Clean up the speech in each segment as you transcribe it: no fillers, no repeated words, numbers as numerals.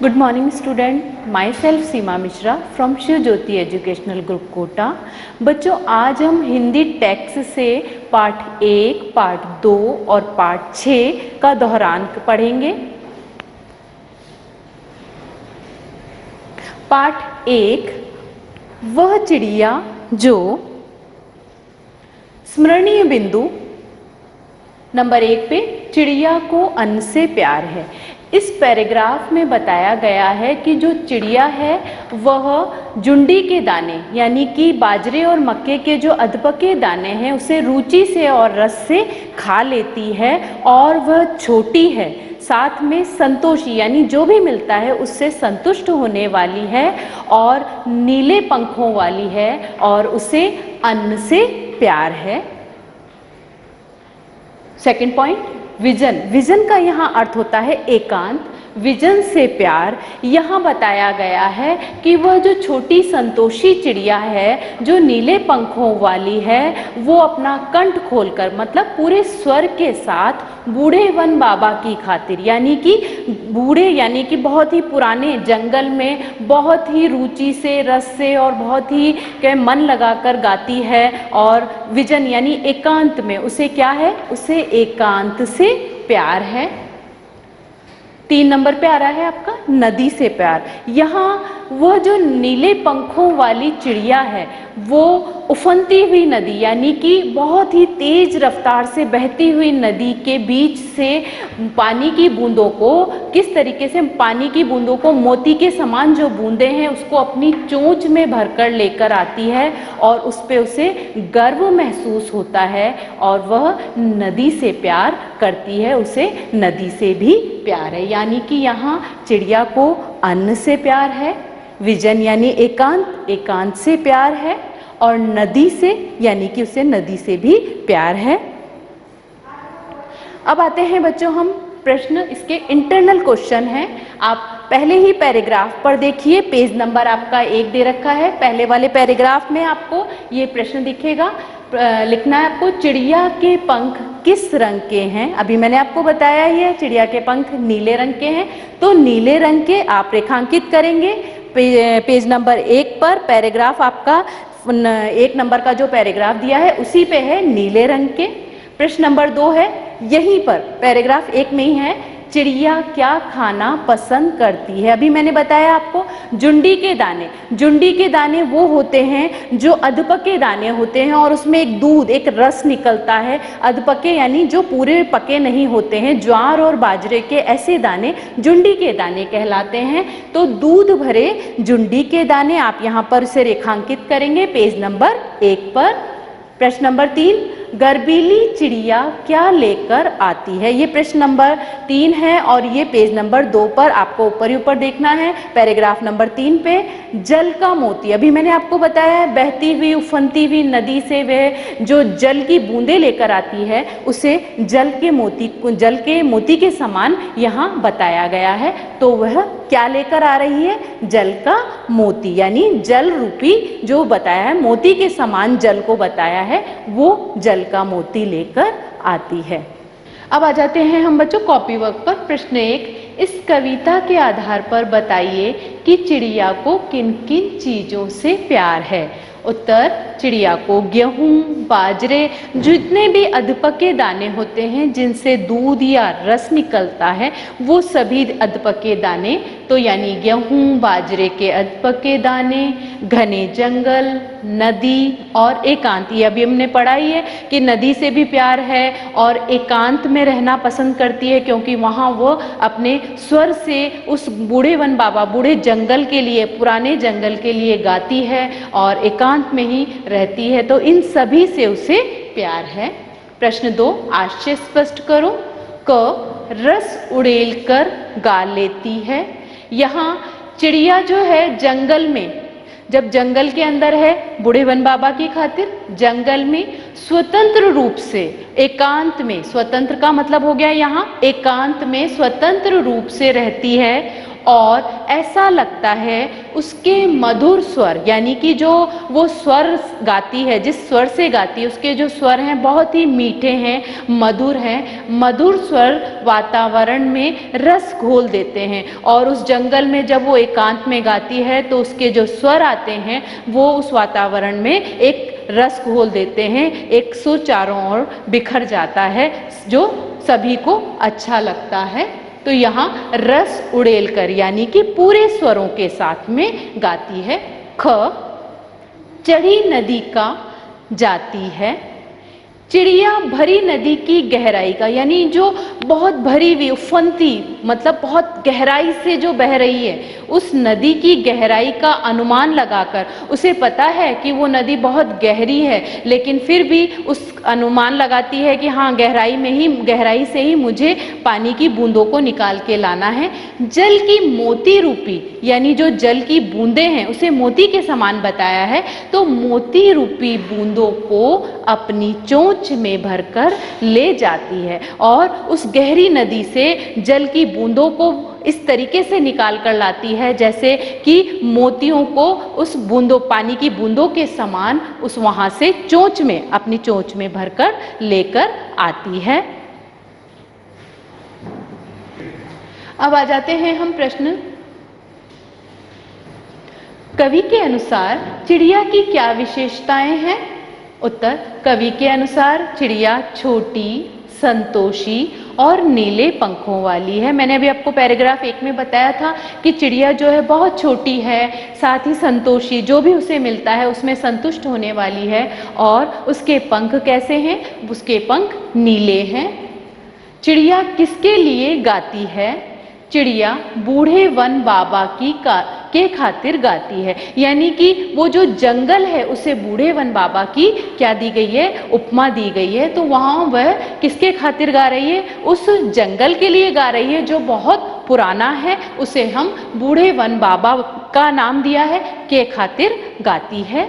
Good morning student, myself Seema Mishra from Shiv Jyoti educational group Kota. बच्चों आज हम हिंदी टेक्स्ट से पार्ट 1, पार्ट 2 और पार्ट 6 का दोहरान पढ़ेंगे। पार्ट 1, वह चिड़िया जो स्मरणीय बिंदु नंबर 1 पे चिड़िया को अन्न से प्यार है। इस पैराग्राफ में बताया गया है कि जो चिड़िया है वह जुंडी के दाने यानी कि बाजरे और मक्के के जो अधपके दाने हैं उसे रुचि से और रस से खा लेती है और वह छोटी है, साथ में संतोषी यानी जो भी मिलता है उससे संतुष्ट होने वाली है और नीले पंखों वाली है और उसे अन्न से प्यार है। Second point, vision. विजन का यहाँ अर्थ होता है एकांत। विजन से प्यार। यहाँ बताया गया है कि वह जो छोटी संतोषी चिड़िया है जो नीले पंखों वाली है वो अपना कंठ खोलकर मतलब पूरे स्वर के साथ बूढ़े वन बाबा की खातिर यानी कि बूढ़े यानी कि बहुत ही पुराने जंगल में बहुत ही रुचि से रस से और बहुत ही मन लगाकर गाती है। और विजन यानी एकांत में उसे क्या है, उसे एकांत से प्यार है। 3 नंबर पे आ रहा है आपका नदी से प्यार। यहाँ वह जो नीले पंखों वाली चिड़िया है वो उफनती हुई नदी यानी कि बहुत ही तेज रफ्तार से बहती हुई नदी के बीच से पानी की बूंदों को किस तरीके से पानी की बूंदों को मोती के समान जो बूंदे हैं उसको अपनी चोंच में भरकर लेकर आती है और उस पे उसे गर्व महसूस होता है और वह नदी से प्यार करती है, उसे नदी से भी प्यार है। यानी कि यहाँ चिड़िया को अन्न से प्यार है, विजन यानी एकांत, एकांत से प्यार है और नदी से यानी कि उसे नदी से भी प्यार है। अब आते हैं बच्चों हम प्रश्न, इसके इंटरनल क्वेश्चन हैं। आप पहले ही पैराग्राफ पर देखिए, पेज नंबर आपका 1 दे रखा है। पहले वाले पैराग्राफ में आपको ये प्रश्न दिखेगा। लिखना है आपको, चिड़िया के पंख किस रंग के हैं। अभी मैंने आपको बताया ही है चिड़िया के पंख नीले रंग के हैं, तो नीले रंग के आप रेखांकित करेंगे। पेज नंबर 1 पर पैराग्राफ आपका 1 नंबर का जो पैराग्राफ दिया है उसी पे है नीले रंग के। प्रश्न नंबर 2 है यहीं पर पैराग्राफ 1 में ही है, चिड़िया क्या खाना पसंद करती है। अभी मैंने बताया आपको जुंडी के दाने। जुंडी के दाने वो होते हैं जो अधपके दाने होते हैं और उसमें एक दूध, एक रस निकलता है। अधपके यानी जो पूरे पके नहीं होते हैं, ज्वार और बाजरे के ऐसे दाने जुंडी के दाने कहलाते हैं। तो दूध भरे जुंडी के दाने आप यहाँ पर इसे रेखांकित करेंगे पेज नंबर 1 पर। प्रश्न नंबर 3, गर्बीली चिड़िया क्या लेकर आती है। ये प्रश्न नंबर 3 है और ये पेज नंबर 2 पर आपको ऊपर ही ऊपर देखना है। पैराग्राफ नंबर 3 पे जल का मोती। अभी मैंने आपको बताया है बहती हुई उफनती हुई नदी से वह जो जल की बूंदे लेकर आती है उसे जल के मोती के समान यहाँ बताया गया है। तो वह क्या लेकर आ रही है, जल का मोती यानी जल रूपी जो बताया है मोती के समान जल को बताया है वो जल का मोती लेकर आती है। अब आ जाते हैं हम बच्चों कॉपी वर्क पर। प्रश्न 1, इस कविता के आधार पर बताइए कि चिड़िया को किन किन चीजों से प्यार है। उत्तर, चिड़िया को गेहूं, बाजरे, जितने भी अधपके दाने होते हैं जिनसे दूध या रस निकलता है वो सभी अधपके दाने, तो यानी गेहूं, बाजरे के अधपके दाने, घने जंगल, नदी और एकांत। ये अभी हमने पढ़ा ही है कि नदी से भी प्यार है और एकांत में रहना पसंद करती है क्योंकि वहाँ वो अपने स्वर से उस बूढ़े वन बाबा, बूढ़े जंगल के लिए, पुराने जंगल के लिए गाती है और एकांत में ही रहती है। तो इन सभी से उसे प्यार है। प्रश्न 2, आशय स्पष्ट करो। क, रस उड़ेल कर गा लेती है। यहाँ चिड़िया जो है जंगल में, जब जंगल के अंदर है बूढ़े वन बाबा की खातिर, जंगल में स्वतंत्र रूप से, एकांत में, स्वतंत्र का मतलब हो गया यहाँ एकांत में स्वतंत्र रूप से रहती है और ऐसा लगता है उसके मधुर स्वर, यानी कि जो वो स्वर गाती है, जिस स्वर से गाती है उसके जो स्वर हैं बहुत ही मीठे हैं, मधुर हैं। मधुर स्वर वातावरण में रस घोल देते हैं और उस जंगल में जब वो एकांत में गाती है तो उसके जो स्वर आते हैं वो उस वातावरण में एक रस घोल देते हैं, एक सुर चारों ओर बिखर जाता है जो सभी को अच्छा लगता है। तो यहाँ रस उड़ेल कर यानी कि पूरे स्वरों के साथ में गाती है। ख, चढ़ी नदी का जाती है। चिड़िया भरी नदी की गहराई का, यानी जो बहुत भरी हुई उफनती, मतलब बहुत गहराई से जो बह रही है, उस नदी की गहराई का अनुमान लगाकर, उसे पता है कि वो नदी बहुत गहरी है, लेकिन फिर भी उस अनुमान लगाती है कि हाँ गहराई से ही मुझे पानी की बूंदों को निकाल के लाना है। जल की मोती रूपी, यानी जो जल की बूंदें हैं उसे मोती के समान बताया है, तो मोती रूपी बूंदों को अपनी चोंच में भरकर ले जाती है और उस गहरी नदी से जल की बूंदों को इस तरीके से निकाल कर लाती है जैसे कि मोतियों को उस पानी की बूंदों के समान उस वहां से चोंच में, अपनी चोंच में भरकर लेकर आती है। अब आ जाते हैं हम प्रश्न। कवि के अनुसार चिड़िया की क्या विशेषताएं हैं? उत्तर, कवि के अनुसार चिड़िया छोटी, संतोषी और नीले पंखों वाली है। मैंने अभी आपको पैराग्राफ 1 में बताया था कि चिड़िया जो है बहुत छोटी है, साथ ही संतोषी, जो भी उसे मिलता है उसमें संतुष्ट होने वाली है, और उसके पंख कैसे हैं? उसके पंख नीले हैं। चिड़िया किसके लिए गाती है? चिड़िया बूढ़े वन बाबा के खातिर गाती है, यानी कि वो जो जंगल है उसे बूढ़े वन बाबा की क्या दी गई है? उपमा दी गई है। तो वहाँ वह किसके खातिर गा रही है? उस जंगल के लिए गा रही है जो बहुत पुराना है, उसे हम बूढ़े वन बाबा का नाम दिया है, के खातिर गाती है।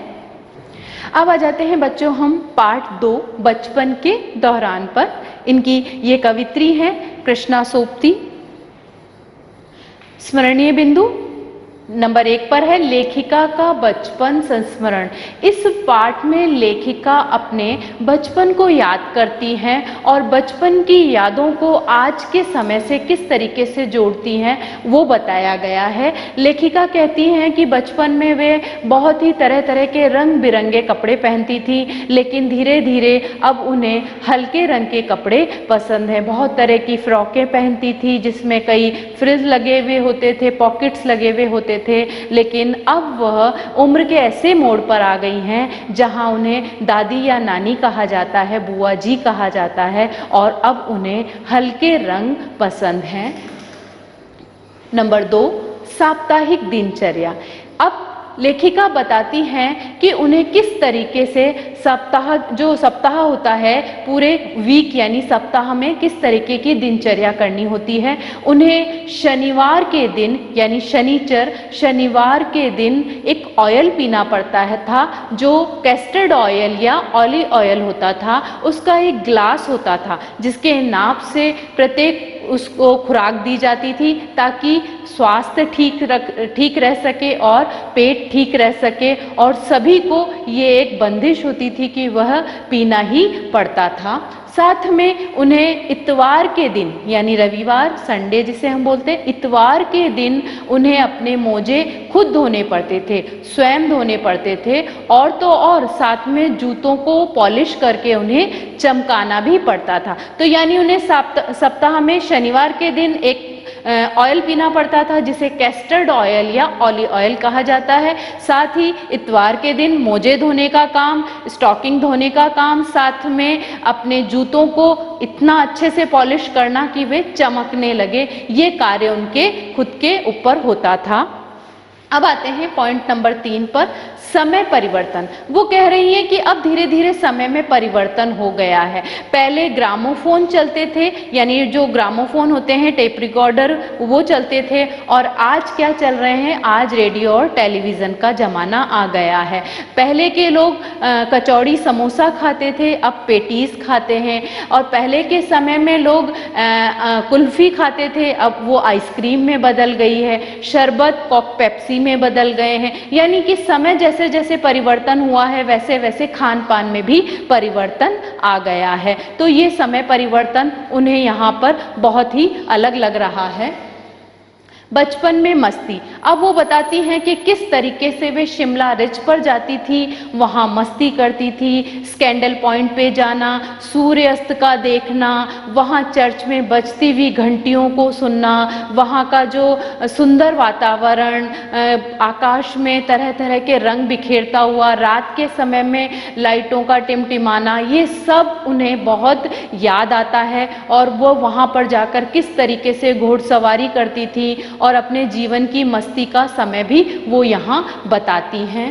अब आ जाते हैं बच्चों हम पाठ 2 बचपन के दौरान पर। इनकी ये कवित्री है कृष्णा सोपती। स्मरणीय बिंदु नंबर 1 पर है लेखिका का बचपन संस्मरण। इस पाठ में लेखिका अपने बचपन को याद करती हैं और बचपन की यादों को आज के समय से किस तरीके से जोड़ती हैं वो बताया गया है। लेखिका कहती हैं कि बचपन में वे बहुत ही तरह तरह के रंग बिरंगे कपड़े पहनती थी, लेकिन धीरे धीरे अब उन्हें हल्के रंग के कपड़े पसंद हैं। बहुत तरह की फ्रॉकें पहनती थी जिसमें कई फ्रिज लगे हुए होते थे, पॉकेट्स लगे हुए होते थे, लेकिन अब वह उम्र के ऐसे मोड़ पर आ गई हैं जहां उन्हें दादी या नानी कहा जाता है, बुआ जी कहा जाता है, और अब उन्हें हल्के रंग पसंद हैं। नंबर 2, साप्ताहिक दिनचर्या। अब लेखिका बताती हैं कि उन्हें किस तरीके से सप्ताह होता है, पूरे वीक यानी सप्ताह में किस तरीके की दिनचर्या करनी होती है। उन्हें शनिवार के दिन यानी शनिवार के दिन एक ऑयल पीना पड़ता था जो कैस्टर्ड ऑयल या ऑलिव ऑयल होता था। उसका एक ग्लास होता था जिसके नाप से प्रत्येक उसको खुराक दी जाती थी ताकि स्वास्थ्य ठीक रह सके और पेट ठीक रह सके, और सभी को ये एक बंदिश होती थी कि वह पीना ही पड़ता था। साथ में उन्हें इतवार के दिन यानी रविवार, संडे जिसे हम बोलते हैं, इतवार के दिन उन्हें अपने मोजे खुद धोने पड़ते थे, स्वयं धोने पड़ते थे, और तो और साथ में जूतों को पॉलिश करके उन्हें चमकाना भी पड़ता था। तो यानी उन्हें सप्ताह में शनिवार के दिन एक ऑयल पीना पड़ता था जिसे कैस्टर्ड ऑयल या ऑलिव ऑयल कहा जाता है। साथ ही इतवार के दिन मोजे धोने का काम, स्टॉकिंग धोने का काम, साथ में अपने जूतों को इतना अच्छे से पॉलिश करना कि वे चमकने लगे, ये कार्य उनके खुद के ऊपर होता था। अब आते हैं पॉइंट नंबर 3 पर, समय परिवर्तन। वो कह रही है कि अब धीरे धीरे समय में परिवर्तन हो गया है। पहले ग्रामोफोन चलते थे, यानी जो ग्रामोफोन होते हैं, टेप रिकॉर्डर, वो चलते थे, और आज क्या चल रहे हैं, आज रेडियो और टेलीविज़न का ज़माना आ गया है। पहले के लोग कचौड़ी समोसा खाते थे, अब पेटीज खाते हैं, और पहले के समय में लोग कुल्फ़ी खाते थे, अब वो आइसक्रीम में बदल गई है, शरबत कोक पेप्सी में बदल गए हैं। यानी कि समय जैसे जैसे परिवर्तन हुआ है, वैसे वैसे खान पान में भी परिवर्तन आ गया है। तो ये समय परिवर्तन उन्हें यहाँ पर बहुत ही अलग लग रहा है। बचपन में मस्ती। अब वो बताती हैं कि किस तरीके से वे शिमला रिज पर जाती थी, वहाँ मस्ती करती थी, स्कैंडल पॉइंट पे जाना, सूर्यास्त का देखना, वहाँ चर्च में बजती हुई घंटियों को सुनना, वहाँ का जो सुंदर वातावरण, आकाश में तरह तरह के रंग बिखेरता हुआ, रात के समय में लाइटों का टिमटिमाना, ये सब उन्हें बहुत याद आता है। और वो वहाँ पर जाकर किस तरीके से घोड़सवारी करती थी और अपने जीवन की मस्ती का समय भी वो यहाँ बताती हैं।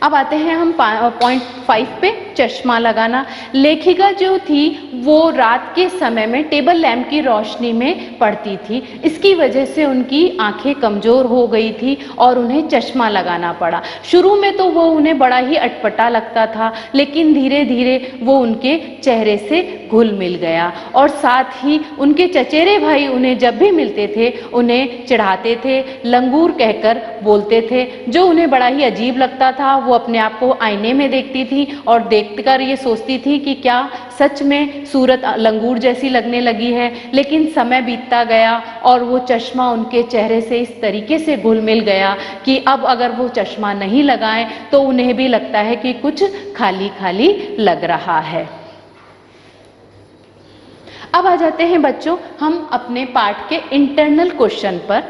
अब आते हैं हम पॉइंट 5 पे, चश्मा लगाना। लेखिका जो थी वो रात के समय में टेबल लैंप की रोशनी में पढ़ती थी, इसकी वजह से उनकी आंखें कमज़ोर हो गई थी और उन्हें चश्मा लगाना पड़ा। शुरू में तो वो उन्हें बड़ा ही अटपटा लगता था, लेकिन धीरे धीरे वो उनके चेहरे से घुल मिल गया, और साथ ही उनके चचेरे भाई उन्हें जब भी मिलते थे उन्हें चिढ़ाते थे, लंगूर कहकर बोलते थे, जो उन्हें बड़ा ही अजीब लगता था। वो अपने आप को आईने में देखती थी और देखकर ये सोचती थी कि क्या सच में सूरत लंगूर जैसी लगने लगी है। लेकिन समय बीतता गया और वो चश्मा उनके चेहरे से इस तरीके से घुल मिल गया कि अब अगर वो चश्मा नहीं लगाएं तो उन्हें भी लगता है कि कुछ खाली खाली लग रहा है। अब आ जाते हैं बच्चों हम अपने पाठ के इंटरनल क्वेश्चन पर।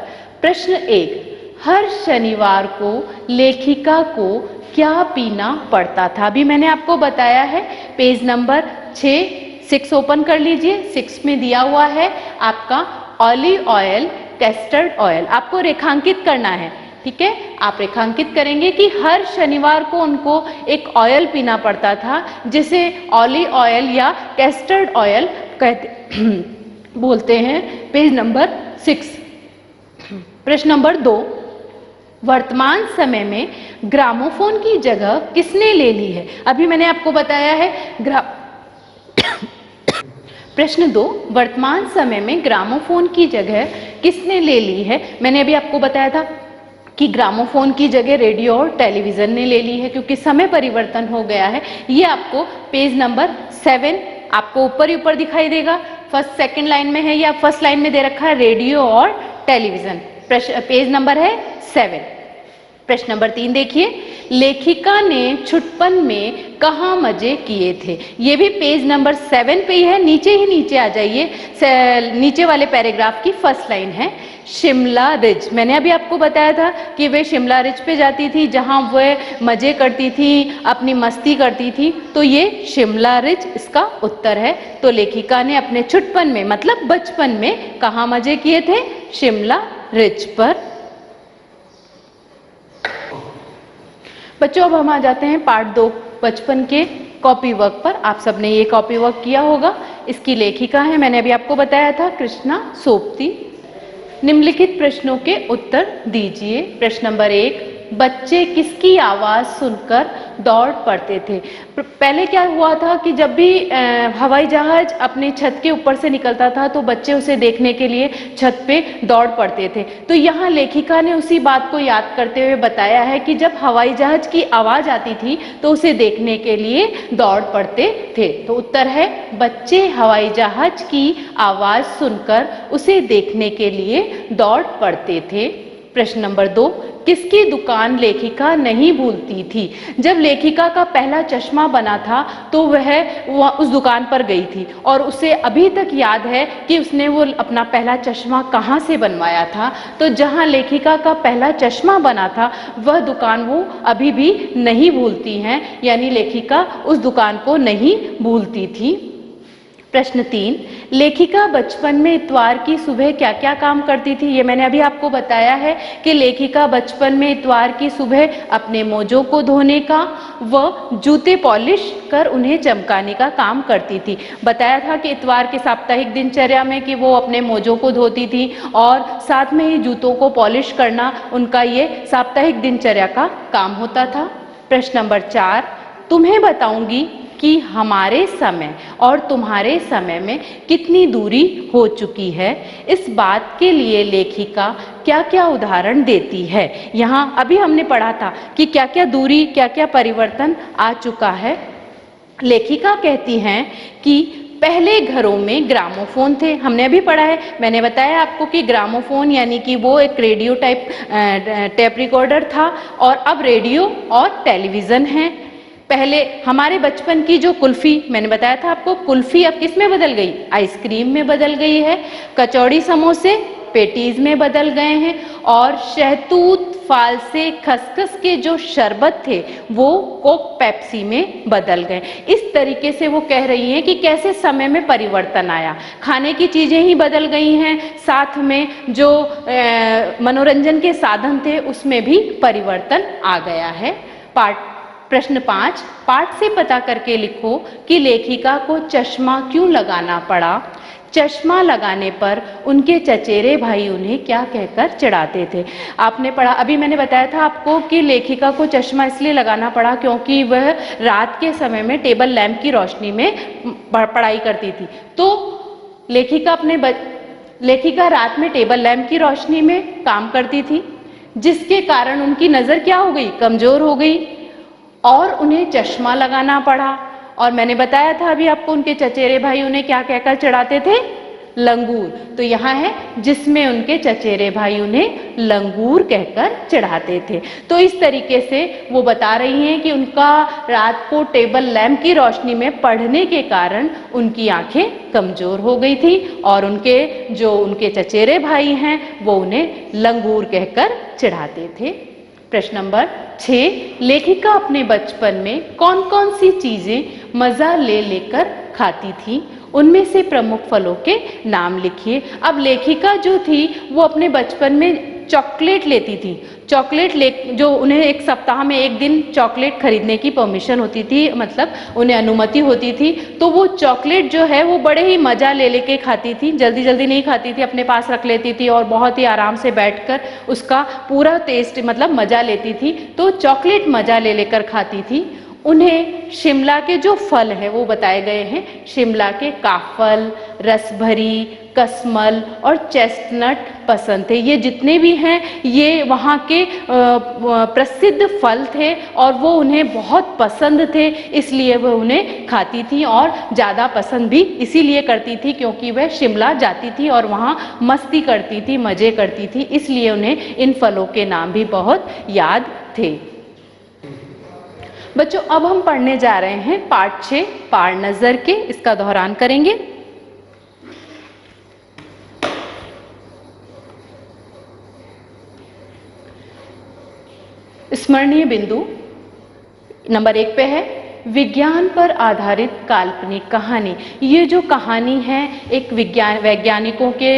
प्रश्न 1, हर शनिवार को लेखिका को क्या पीना पड़ता था? अभी मैंने आपको बताया है, पेज नंबर 6 ओपन कर लीजिए। 6 में दिया हुआ है आपका ऑलिव ऑयल, कैस्टर्ड ऑयल। आपको रेखांकित करना है, ठीक है? आप रेखांकित करेंगे कि हर शनिवार को उनको एक ऑयल पीना पड़ता था, जिसे ऑलिव ऑयल या कैस्टर्ड ऑयल कहते बोलते हैं। Page number 6। प्रश्न नंबर 2, वर्तमान समय में ग्रामोफोन की जगह किसने ले ली है? अभी मैंने आपको बताया है प्रश्न 2, वर्तमान समय में ग्रामोफोन की जगह किसने ले ली है? मैंने अभी आपको बताया था कि ग्रामोफोन की जगह रेडियो और टेलीविज़न ने ले ली है, क्योंकि समय परिवर्तन हो गया है। ये आपको पेज नंबर 7 आपको ऊपर ही ऊपर दिखाई देगा। फर्स्ट सेकंड लाइन में है या फर्स्ट लाइन में दे रखा है रेडियो और टेलीविज़न। पेज नंबर है 7। प्रश्न नंबर 3 देखिए, लेखिका ने छुटपन में कहाँ मजे किए थे? ये भी पेज नंबर 7 पे ही है, नीचे ही नीचे आ जाइए। नीचे वाले पैराग्राफ की फर्स्ट लाइन है शिमला रिज। मैंने अभी आपको बताया था कि वे शिमला रिज पे जाती थी, जहाँ वह मजे करती थी, अपनी मस्ती करती थी। तो ये शिमला रिज इसका उत्तर है। तो लेखिका ने अपने छुटपन में मतलब बचपन में कहाँ मजे किए थे? शिमला रिज पर। बच्चों अब हम आ जाते हैं पार्ट 2 बचपन के कॉपी वर्क पर। आप सबने ये कॉपी वर्क किया होगा। इसकी लेखिका है, मैंने अभी आपको बताया था, कृष्णा सोपती। निम्नलिखित प्रश्नों के उत्तर दीजिए। प्रश्न नंबर 1, बच्चे किसकी आवाज़ सुनकर दौड़ पड़ते थे? पहले क्या हुआ था कि जब भी हवाई जहाज अपने छत के ऊपर से निकलता था तो बच्चे उसे देखने के लिए छत पे दौड़ पड़ते थे। तो यहाँ लेखिका ने उसी बात को याद करते हुए बताया है कि जब हवाई जहाज की आवाज़ आती थी तो उसे देखने के लिए दौड़ पड़ते थे। तो उत्तर है बच्चे हवाई जहाज की आवाज़ सुनकर उसे देखने के लिए दौड़ पड़ते थे। प्रश्न नंबर 2, किसकी दुकान लेखिका नहीं भूलती थी? जब लेखिका का पहला चश्मा बना था तो वह उस दुकान पर गई थी और उसे अभी तक याद है कि उसने वो अपना पहला चश्मा कहाँ से बनवाया था। तो जहाँ लेखिका का पहला चश्मा बना था वह दुकान वो अभी भी नहीं भूलती हैं, यानी लेखिका उस दुकान को नहीं भूलती थी। प्रश्न 3, लेखिका बचपन में इतवार की सुबह क्या क्या काम करती थी? ये मैंने अभी आपको बताया है कि लेखिका बचपन में इतवार की सुबह अपने मोजों को धोने का व जूते पॉलिश कर उन्हें चमकाने का काम करती थी। बताया था कि इतवार के साप्ताहिक दिनचर्या में कि वो अपने मोजों को धोती थी और साथ में ही जूतों को पॉलिश करना उनका ये साप्ताहिक दिनचर्या का काम होता था। प्रश्न नंबर 4, तुम्हें बताऊंगी कि हमारे समय और तुम्हारे समय में कितनी दूरी हो चुकी है। इस बात के लिए लेखिका क्या क्या उदाहरण देती है? यहाँ अभी हमने पढ़ा था कि क्या क्या दूरी, क्या क्या परिवर्तन आ चुका है। लेखिका कहती हैं कि पहले घरों में ग्रामोफोन थे, हमने अभी पढ़ा है, मैंने बताया आपको कि ग्रामोफोन यानी कि वो एक रेडियो टाइप टेप रिकॉर्डर था और अब रेडियो और टेलीविज़न है। पहले हमारे बचपन की जो कुल्फ़ी, मैंने बताया था आपको, कुल्फ़ी अब किस में बदल गई? आइसक्रीम में बदल गई है। कचौड़ी समोसे पेटीज में बदल गए हैं और शहतूत, फालसे, खसखस के जो शरबत थे वो कोक पेप्सी में बदल गए। इस तरीके से वो कह रही हैं कि कैसे समय में परिवर्तन आया। खाने की चीज़ें ही बदल गई हैं, साथ में जो मनोरंजन के साधन थे उसमें भी परिवर्तन आ गया है। प्रश्न 5, पाठ से पता करके लिखो कि लेखिका को चश्मा क्यों लगाना पड़ा। चश्मा लगाने पर उनके चचेरे भाई उन्हें क्या कहकर चिढ़ाते थे? आपने पढ़ा, अभी मैंने बताया था आपको कि लेखिका को चश्मा इसलिए लगाना पड़ा क्योंकि वह रात के समय में टेबल लैंप की रोशनी में पढ़ाई करती थी। तो लेखिका रात में टेबल लैंप की रोशनी में काम करती थी, जिसके कारण उनकी नज़र क्या हो गई? कमज़ोर हो गई और उन्हें चश्मा लगाना पड़ा। और मैंने बताया था अभी आपको, उनके चचेरे भाई उन्हें क्या कहकर चिढ़ाते थे? लंगूर। तो यहाँ है जिसमें उनके चचेरे भाई उन्हें लंगूर कहकर चिढ़ाते थे। तो इस तरीके से वो बता रही हैं कि उनका रात को टेबल लैंप की रोशनी में पढ़ने के कारण उनकी आंखें कमजोर हो गई थी और उनके चचेरे भाई हैं वो उन्हें लंगूर कहकर चिढ़ाते थे। प्रश्न नंबर 6, लेखिका अपने बचपन में कौन कौन सी चीजें मजा ले लेकर खाती थी? उनमें से प्रमुख फलों के नाम लिखिए। अब लेखिका जो थी वो अपने बचपन में चॉकलेट लेती थी। जो उन्हें एक सप्ताह में एक दिन चॉकलेट खरीदने की परमिशन होती थी, मतलब उन्हें अनुमति होती थी। तो वो चॉकलेट जो है वो बड़े ही मज़ा ले लेके खाती थी, जल्दी जल्दी नहीं खाती थी, अपने पास रख लेती थी और बहुत ही आराम से बैठकर उसका पूरा टेस्ट मतलब मज़ा लेती थी। तो चॉकलेट मज़ा ले लेकर खाती थी। उन्हें शिमला के जो फल हैं वो बताए गए हैं। शिमला के काफल, रसभरी, कसमल और चेस्टनट पसंद थे। ये जितने भी हैं ये वहाँ के प्रसिद्ध फल थे और वो उन्हें बहुत पसंद थे, इसलिए वह उन्हें खाती थी और ज़्यादा पसंद भी इसीलिए करती थी क्योंकि वह शिमला जाती थी और वहाँ मस्ती करती थी, मज़े करती थी, इसलिए उन्हें इन फलों के नाम भी बहुत याद थे। बच्चों, अब हम पढ़ने जा रहे हैं पाठ 6 पार नज़र के। इसका दोहरान करेंगे। स्मरणीय बिंदु नंबर 1 पे है विज्ञान पर आधारित काल्पनिक कहानी। ये जो कहानी है एक वैज्ञानिकों के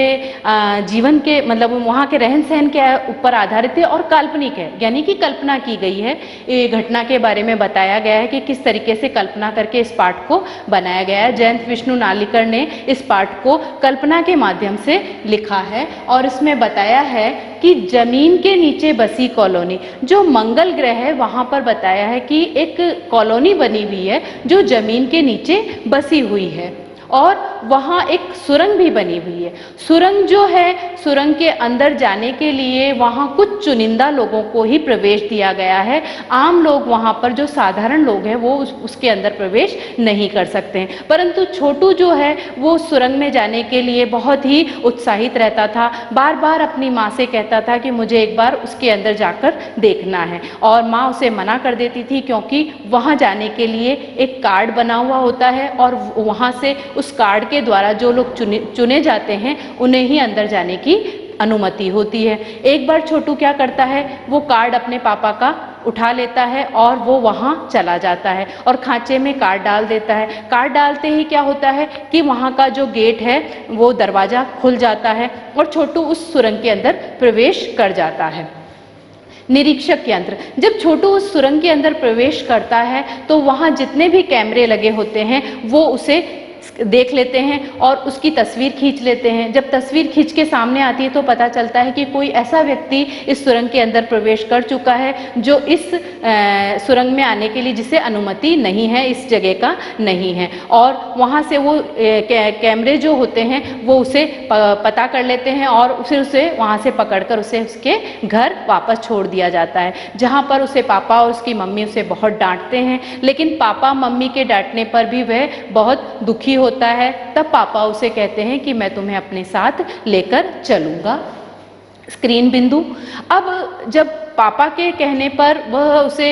जीवन के मतलब वहाँ के रहन सहन के ऊपर आधारित है और काल्पनिक है, यानी कि कल्पना की गई है। ये घटना के बारे में बताया गया है कि किस तरीके से कल्पना करके इस पाठ को बनाया गया है। जयंत विष्णु नालिकर ने इस पाठ को कल्पना के माध्यम से लिखा है और इसमें बताया है कि जमीन के नीचे बसी कॉलोनी, जो मंगल ग्रह है वहाँ पर बताया है कि एक कॉलोनी बनी हुई है जो जमीन के नीचे बसी हुई है और वहाँ एक सुरंग भी बनी हुई है। सुरंग जो है, सुरंग के अंदर जाने के लिए वहाँ कुछ चुनिंदा लोगों को ही प्रवेश दिया गया है। आम लोग वहाँ पर जो साधारण लोग हैं वो उसके अंदर प्रवेश नहीं कर सकते हैं। परंतु छोटू जो है वो सुरंग में जाने के लिए बहुत ही उत्साहित रहता था, बार बार अपनी माँ से कहता था कि मुझे एक बार उसके अंदर जाकर देखना है और माँ उसे मना कर देती थी क्योंकि वहाँ जाने के लिए एक कार्ड बना हुआ होता है और वहाँ से उस कार्ड के द्वारा जो लोग चुने जाते हैं उन्हें ही अंदर जाने की अनुमति होती है। एक बार छोटू क्या करता है, वो कार्ड अपने पापा का उठा लेता है और वो वहाँ चला जाता है और खांचे में कार्ड डाल देता है। कार्ड डालते ही क्या होता है कि वहाँ का जो गेट है वो दरवाज़ा खुल जाता है और छोटू उस सुरंग के अंदर प्रवेश कर जाता है। निरीक्षक यंत्र, जब छोटू उस सुरंग के अंदर प्रवेश करता है तो वहाँ जितने भी कैमरे लगे होते हैं वो उसे देख लेते हैं और उसकी तस्वीर खींच लेते हैं। जब तस्वीर खींच के सामने आती है तो पता चलता है कि कोई ऐसा व्यक्ति इस सुरंग के अंदर प्रवेश कर चुका है जो इस सुरंग में आने के लिए जिसे अनुमति नहीं है, इस जगह का नहीं है। और वहाँ से वो कैमरे जो होते हैं वो उसे पता कर लेते हैं और फिर उसे वहाँ से पकड़कर उसे उसके घर वापस छोड़ दिया जाता है, जहाँ पर उसे पापा और उसकी मम्मी उसे बहुत डांटते हैं। लेकिन पापा मम्मी के डांटने पर भी वह बहुत दुखी होता है। तब पापा उसे कहते हैं कि मैं तुम्हें अपने साथ लेकर चलूँगा। स्क्रीन बिंदु, अब जब पापा के कहने पर वह उसे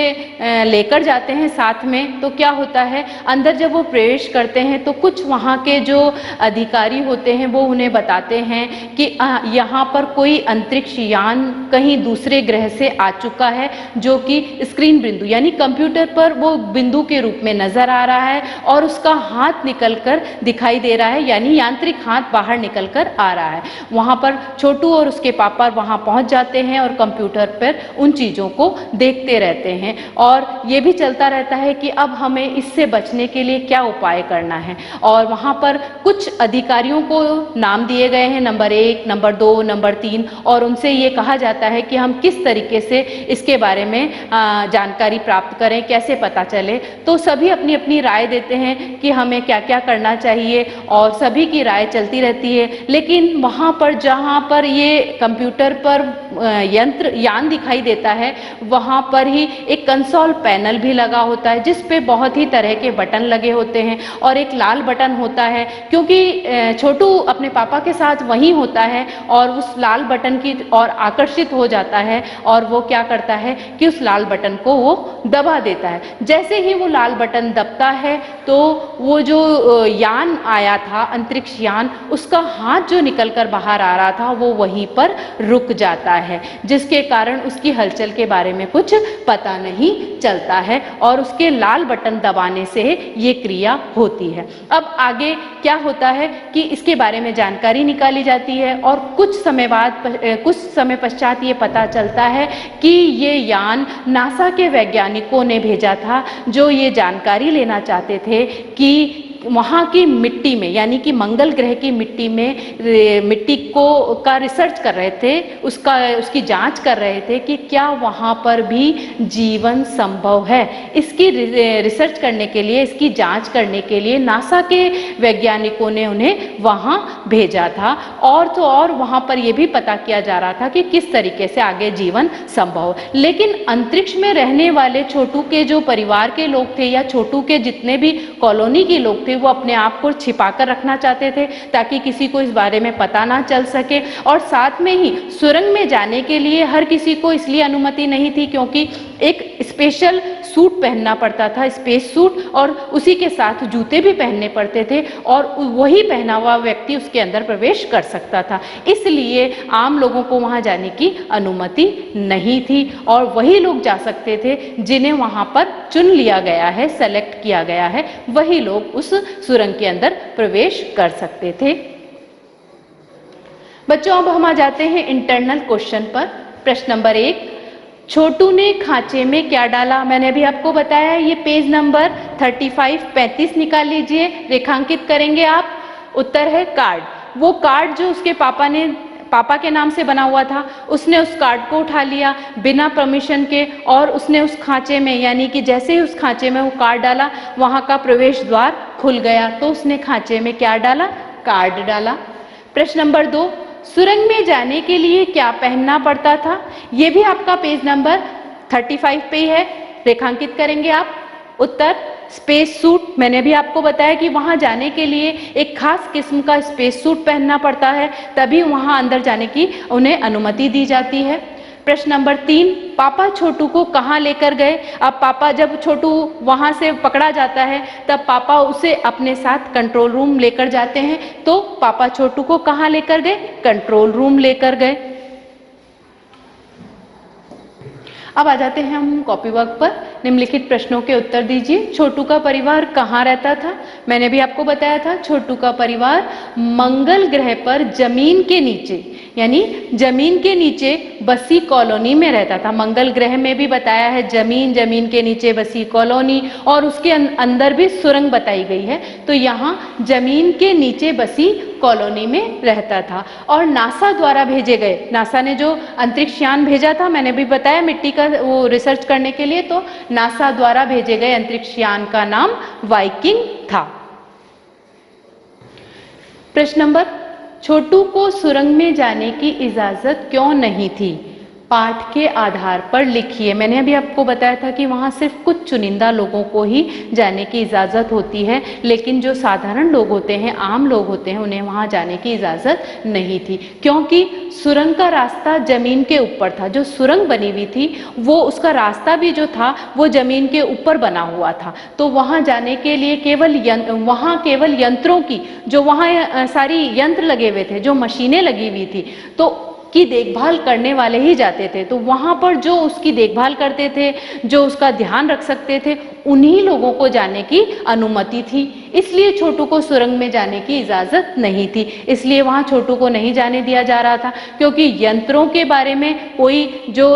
लेकर जाते हैं साथ में, तो क्या होता है अंदर जब वो प्रवेश करते हैं तो कुछ वहाँ के जो अधिकारी होते हैं वो उन्हें बताते हैं कि यहाँ पर कोई अंतरिक्ष यान कहीं दूसरे ग्रह से आ चुका है जो कि स्क्रीन बिंदु यानी कंप्यूटर पर वो बिंदु के रूप में नजर आ रहा है और उसका हाथ निकलकर दिखाई दे रहा है, यानी यांत्रिक हाथ बाहर निकलकर आ रहा है। वहाँ पर छोटू और उसके पापा वहाँ पहुँच जाते हैं और कंप्यूटर पर उन चीज़ों को देखते रहते हैं और ये भी चलता रहता है कि अब हमें इससे बचने के लिए क्या उपाय करना है। और वहाँ पर कुछ अधिकारियों को नाम दिए गए हैं, नंबर 1, नंबर 2, नंबर 3, और उनसे ये कहा जाता है कि हम किस तरीके से इसके बारे में जानकारी प्राप्त करें, कैसे पता चले। तो सभी अपनी अपनी राय देते हैं कि हमें क्या क्या करना चाहिए और सभी की राय चलती रहती है। लेकिन वहाँ पर जहाँ पर ये कंप्यूटर पर यान दिखाई देता है वहाँ पर ही एक कंसोल पैनल भी लगा होता है जिस पे बहुत ही तरह के बटन लगे होते हैं और एक लाल बटन होता है, क्योंकि छोटू अपने पापा के साथ वहीं होता है और उस लाल बटन की ओर आकर्षित हो जाता है और वो क्या करता है कि उस लाल बटन को वो दबा देता है। जैसे ही वो लाल बटन दबता है तो वो जो यान आया था, अंतरिक्ष यान, उसका हाथ जो निकलकर बाहर आ रहा था वो वहीं पर रुक जाता है, जिसके कारण उसकी हलचल के बारे में कुछ पता नहीं चलता है और उसके लाल बटन दबाने से ये क्रिया होती है। अब आगे क्या होता है कि इसके बारे में जानकारी निकाली जाती है और कुछ समय पश्चात ये पता चलता है कि ये यान नासा के वैज्ञानिकों ने भेजा था जो ये जानकारी लेना चाहते थे कि वहाँ की मिट्टी में यानी कि मंगल ग्रह की मिट्टी का रिसर्च कर रहे थे, उसकी जांच कर रहे थे कि क्या वहाँ पर भी जीवन संभव है। इसकी रिसर्च करने के लिए, इसकी जांच करने के लिए नासा के वैज्ञानिकों ने उन्हें वहाँ भेजा था और तो और वहाँ पर यह भी पता किया जा रहा था कि किस तरीके से आगे जीवन संभव। लेकिन अंतरिक्ष में रहने वाले छोटू के जो परिवार के लोग थे या छोटू के जितने भी कॉलोनी के लोग थे वो अपने आप को छिपाकर रखना चाहते थे ताकि किसी को इस बारे में पता ना चल सके। और साथ में ही सुरंग में जाने के लिए हर किसी को इसलिए अनुमति नहीं थी क्योंकि एक स्पेशल सूट पहनना पड़ता था, स्पेस सूट, और उसी के साथ जूते भी पहनने पड़ते थे और वही पहना हुआ व्यक्ति उसके अंदर प्रवेश कर सकता था। इसलिए आम लोगों को वहां जाने की अनुमति नहीं थी और वही लोग जा सकते थे जिन्हें वहां पर चुन लिया गया है, सेलेक्ट किया गया है, वही लोग उस सुरंग के अंदर प्रवेश कर सकते थे। बच्चों, अब हम आ जाते हैं इंटरनल क्वेश्चन पर। प्रश्न नंबर 1, छोटू ने खांचे में क्या डाला? मैंने अभी आपको बताया है, ये पेज नंबर 35 निकाल लीजिए, रेखांकित करेंगे आप। उत्तर है कार्ड। वो कार्ड जो उसके पापा के नाम से बना हुआ था, उसने उस कार्ड को उठा लिया बिना परमिशन के और उसने उस खांचे में, यानी कि जैसे ही उस खांचे में वो कार्ड डाला वहां का प्रवेश द्वार खुल गया, तो उसने खांचे में क्या डाला? कार्ड डाला। प्रश्न नंबर 2, सुरंग में जाने के लिए क्या पहनना पड़ता था? ये भी आपका पेज नंबर 35 पे ही है, रेखांकित करेंगे आप। उत्तर स्पेस सूट। मैंने भी आपको बताया कि वहां जाने के लिए एक खास किस्म का स्पेस सूट पहनना पड़ता है, तभी वहां अंदर जाने की उन्हें अनुमति दी जाती है। प्रश्न नंबर 3, पापा छोटू को कहाँ लेकर गए? अब पापा, जब छोटू वहां से पकड़ा जाता है तब पापा उसे अपने साथ कंट्रोल रूम लेकर जाते हैं, तो पापा छोटू को कहाँ लेकर गए? कंट्रोल रूम लेकर गए। अब आ जाते हैं हम कॉपी वर्क पर। निम्नलिखित प्रश्नों के उत्तर दीजिए। छोटू का परिवार कहाँ रहता था? मैंने भी आपको बताया था, छोटू का परिवार मंगल ग्रह पर जमीन के नीचे, यानी जमीन के नीचे बसी कॉलोनी में रहता था। मंगल ग्रह में भी बताया है जमीन, जमीन के नीचे बसी कॉलोनी, और उसके अंदर भी सुरंग बताई गई है। तो यहाँ जमीन के नीचे बसी कॉलोनी में रहता था। और नासा द्वारा भेजे गए, नासा ने जो अंतरिक्ष यान भेजा था, मैंने भी बताया मिट्टी का वो रिसर्च करने के लिए, तो नासा द्वारा भेजे गए अंतरिक्ष यान का नाम वाइकिंग था। प्रश्न नंबर, छोटू को सुरंग में जाने की इजाजत क्यों नहीं थी? पाठ के आधार पर लिखिए। मैंने अभी आपको बताया था कि वहाँ सिर्फ कुछ चुनिंदा लोगों को ही जाने की इजाज़त होती है, लेकिन जो साधारण लोग होते हैं, आम लोग होते हैं, उन्हें वहाँ जाने की इजाज़त नहीं थी, क्योंकि सुरंग का रास्ता जमीन के ऊपर था। जो सुरंग बनी हुई थी वो, उसका रास्ता भी जो था वो जमीन के ऊपर बना हुआ था। तो वहाँ जाने के लिए वहाँ केवल यंत्रों की, जो वहाँ सारी यंत्र लगे हुए थे, जो मशीनें लगी हुई थी, तो की देखभाल करने वाले ही जाते थे। तो वहाँ पर जो उसकी देखभाल करते थे, जो उसका ध्यान रख सकते थे, उन्हीं लोगों को जाने की अनुमति थी। इसलिए छोटू को सुरंग में जाने की इजाज़त नहीं थी। इसलिए वहाँ छोटू को नहीं जाने दिया जा रहा था, क्योंकि यंत्रों के बारे में कोई जो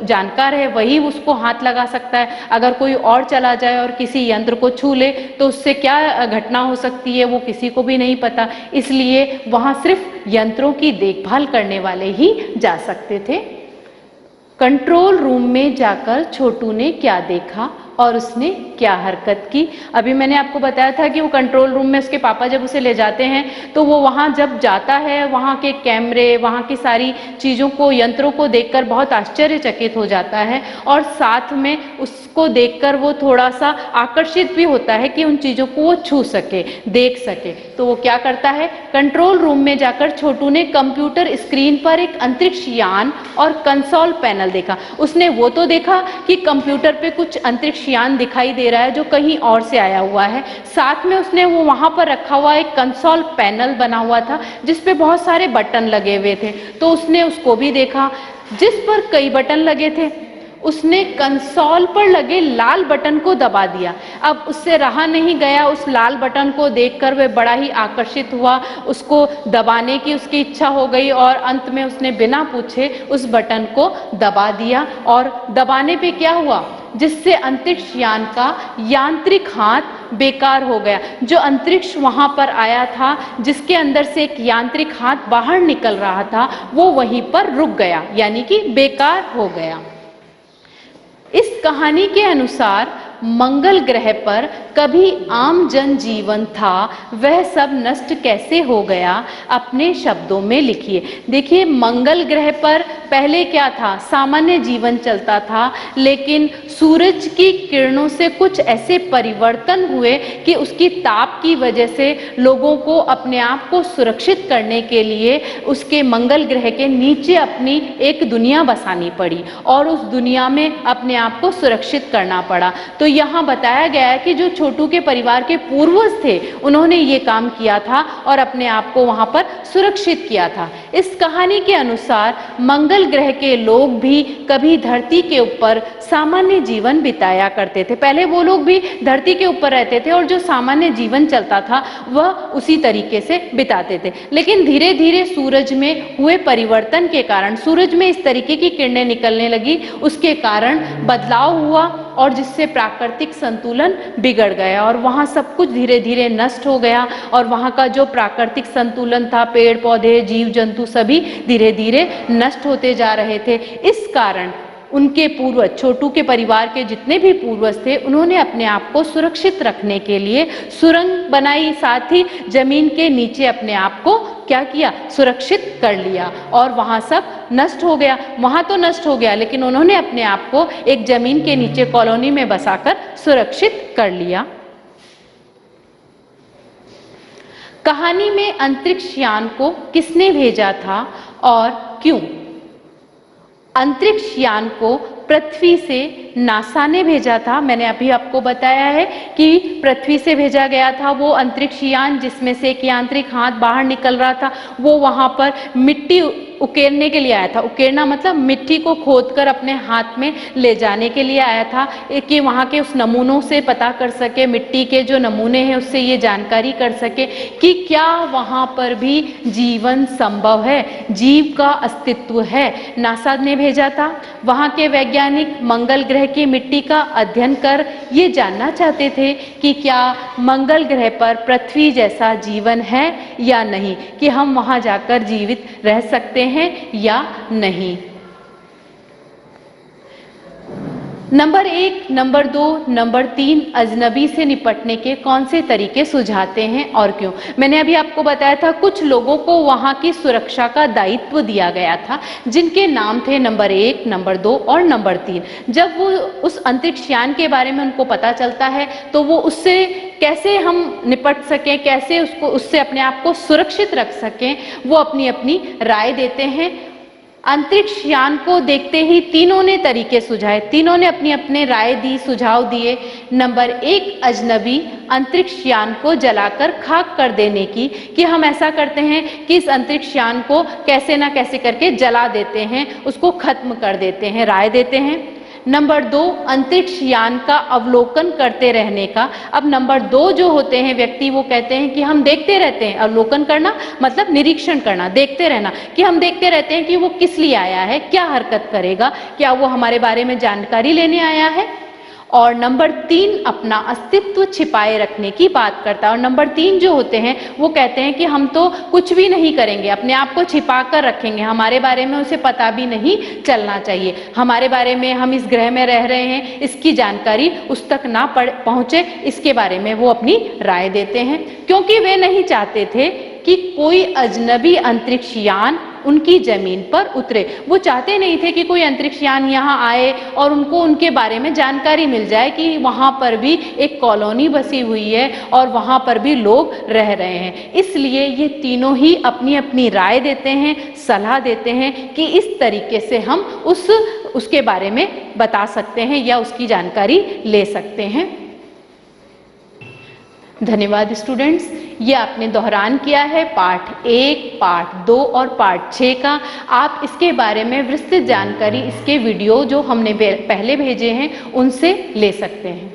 जानकार है वही उसको हाथ लगा सकता है। अगर कोई और चला जाए और किसी यंत्र को छू ले तो उससे क्या घटना हो सकती है वो किसी को भी नहीं पता। इसलिए वहाँ सिर्फ यंत्रों की देखभाल करने वाले ही जा सकते थे। कंट्रोल रूम में जाकर छोटू ने क्या देखा और उसने क्या हरकत की? अभी मैंने आपको बताया था कि वो कंट्रोल रूम में उसके पापा जब उसे ले जाते हैं तो वो वहाँ जब जाता है, वहाँ के कैमरे, वहाँ की सारी चीज़ों को, यंत्रों को देखकर बहुत आश्चर्यचकित हो जाता है, और साथ में उसको देखकर वो थोड़ा सा आकर्षित भी होता है कि उन चीज़ों को वो छू सके, देख सके। तो वो क्या करता है, कंट्रोल रूम में जाकर छोटू ने कंप्यूटर स्क्रीन पर एक अंतरिक्ष यान और कंसोल पैनल देखा। उसने वो तो देखा कि कंप्यूटर पे कुछ अंतरिक्ष यान दिखाई दे रहा है जो कहीं और से आया हुआ है, साथ में उसने वो वहां पर रखा हुआ एक कंसोल पैनल बना हुआ था जिस पे बहुत सारे बटन लगे हुए थे, तो उसने उसको भी देखा। जिस पर कई बटन लगे थे, उसने कंसोल पर लगे लाल बटन को दबा दिया। अब उससे रहा नहीं गया, उस लाल बटन को देखकर वह बड़ा ही आकर्षित हुआ, उसको दबाने की उसकी इच्छा हो गई, और अंत में उसने बिना पूछे उस बटन को दबा दिया। और दबाने पे क्या हुआ, जिससे अंतरिक्ष यान का यांत्रिक हाथ बेकार हो गया। जो अंतरिक्ष वहां पर आया था, जिसके अंदर से एक यांत्रिक हाथ बाहर निकल रहा था, वो वहीं पर रुक गया, यानी कि बेकार हो गया। इस कहानी के अनुसार मंगल ग्रह पर कभी आम जनजीवन था, वह सब नष्ट कैसे हो गया? अपने शब्दों में लिखिए। देखिए, मंगल ग्रह पर पहले क्या था, सामान्य जीवन चलता था, लेकिन सूरज की किरणों से कुछ ऐसे परिवर्तन हुए कि उसकी ताप की वजह से लोगों को अपने आप को सुरक्षित करने के लिए उसके मंगल ग्रह के नीचे अपनी एक दुनिया बसानी पड़ी, और उस दुनिया में अपने आप को सुरक्षित करना पड़ा। तो यहाँ बताया गया है कि जो छोटू के परिवार के पूर्वज थे, उन्होंने ये काम किया था और अपने आप को वहाँ पर सुरक्षित किया था। इस कहानी के अनुसार मंगल ग्रह के लोग भी कभी धरती के ऊपर सामान्य जीवन बिताया करते थे। पहले वो लोग भी धरती के ऊपर रहते थे और जो सामान्य जीवन चलता था वह उसी तरीके से बिताते थे। लेकिन धीरे धीरे सूरज में हुए परिवर्तन के कारण, सूरज में इस तरीके की किरणें निकलने लगी, उसके कारण बदलाव हुआ, और जिससे प्राकृतिक संतुलन बिगड़ गया और वहाँ सब कुछ धीरे धीरे नष्ट हो गया, और वहाँ का जो प्राकृतिक संतुलन था, पेड़ पौधे, जीव जंतु सभी धीरे धीरे नष्ट होते जा रहे थे। इस कारण उनके पूर्वज, छोटू के परिवार के जितने भी पूर्वज थे, उन्होंने अपने आप को सुरक्षित रखने के लिए सुरंग बनाई, साथ ही जमीन के नीचे अपने आप को क्या किया, सुरक्षित कर लिया, और वहां सब नष्ट हो गया। वहां तो नष्ट हो गया, लेकिन उन्होंने अपने आप को एक जमीन के नीचे कॉलोनी में बसाकर सुरक्षित कर लिया। कहानी में अंतरिक्ष यान को किसने भेजा था और क्यों? अंतरिक्ष यान को पृथ्वी से नासा ने भेजा था। मैंने अभी आपको बताया है कि पृथ्वी से भेजा गया था वो अंतरिक्ष यान, जिसमें से एक यांत्रिक हाथ बाहर निकल रहा था। वो वहां पर मिट्टी उकेरने के लिए आया था। उकेरना मतलब मिट्टी को खोदकर अपने हाथ में ले जाने के लिए आया था कि वहाँ के उस नमूनों से पता कर सके, मिट्टी के जो नमूने हैं उससे ये जानकारी कर सके कि क्या वहाँ पर भी जीवन संभव है, जीव का अस्तित्व है। नासा ने भेजा था। वहाँ के वैज्ञानिक मंगल ग्रह की मिट्टी का अध्ययन कर ये जानना चाहते थे कि क्या मंगल ग्रह पर पृथ्वी जैसा जीवन है या नहीं, कि हम वहाँ जाकर जीवित रह सकते हैं या नहीं। नंबर 1, नंबर 2, नंबर 3 अजनबी से निपटने के कौन से तरीके सुझाते हैं और क्यों। मैंने अभी आपको बताया था कुछ लोगों को वहाँ की सुरक्षा का दायित्व दिया गया था, जिनके नाम थे नंबर 1, नंबर 2 और नंबर 3। जब वो उस अंतरिक्ष यान के बारे में उनको पता चलता है तो वो उससे कैसे हम निपट सकें, कैसे उससे अपने आप को सुरक्षित रख सकें, वो अपनी अपनी राय देते हैं। अंतरिक्ष यान को देखते ही तीनों ने तरीके सुझाए, तीनों ने अपनी अपनी राय दी, सुझाव दिए। नंबर 1 अजनबी अंतरिक्ष यान को जलाकर खाक कर देने की, कि हम ऐसा करते हैं कि इस अंतरिक्ष यान को कैसे ना कैसे करके जला देते हैं, उसको खत्म कर देते हैं, राय देते हैं। नंबर 2 अंतरिक्ष यान का अवलोकन करते रहने का। अब नंबर 2 जो होते हैं व्यक्ति, वो कहते हैं कि हम देखते रहते हैं। अवलोकन करना मतलब निरीक्षण करना, देखते रहना, कि हम देखते रहते हैं कि वो किस लिए आया है, क्या हरकत करेगा, क्या वो हमारे बारे में जानकारी लेने आया है। और नंबर 3 अपना अस्तित्व छिपाए रखने की बात करता है। और नंबर 3 जो होते हैं वो कहते हैं कि हम तो कुछ भी नहीं करेंगे, अपने आप को छिपा कर रखेंगे, हमारे बारे में उसे पता भी नहीं चलना चाहिए, हमारे बारे में, हम इस ग्रह में रह रहे हैं, इसकी जानकारी उस तक ना पहुंचे, इसके बारे में वो अपनी राय देते हैं। क्योंकि वे नहीं चाहते थे कि कोई अजनबी अंतरिक्ष यान उनकी जमीन पर उतरे। वो चाहते नहीं थे कि कोई अंतरिक्ष यान यहाँ आए और उनको उनके बारे में जानकारी मिल जाए कि वहाँ पर भी एक कॉलोनी बसी हुई है और वहाँ पर भी लोग रह रहे हैं। इसलिए ये तीनों ही अपनी अपनी राय देते हैं, सलाह देते हैं कि इस तरीके से हम उसके बारे में बता सकते हैं या उसकी जानकारी ले सकते हैं। धन्यवाद स्टूडेंट्स। ये आपने दोहरान किया है पार्ट 1, पार्ट 2 और पार्ट 6 का। आप इसके बारे में विस्तृत जानकारी इसके वीडियो जो हमने पहले भेजे हैं उनसे ले सकते हैं।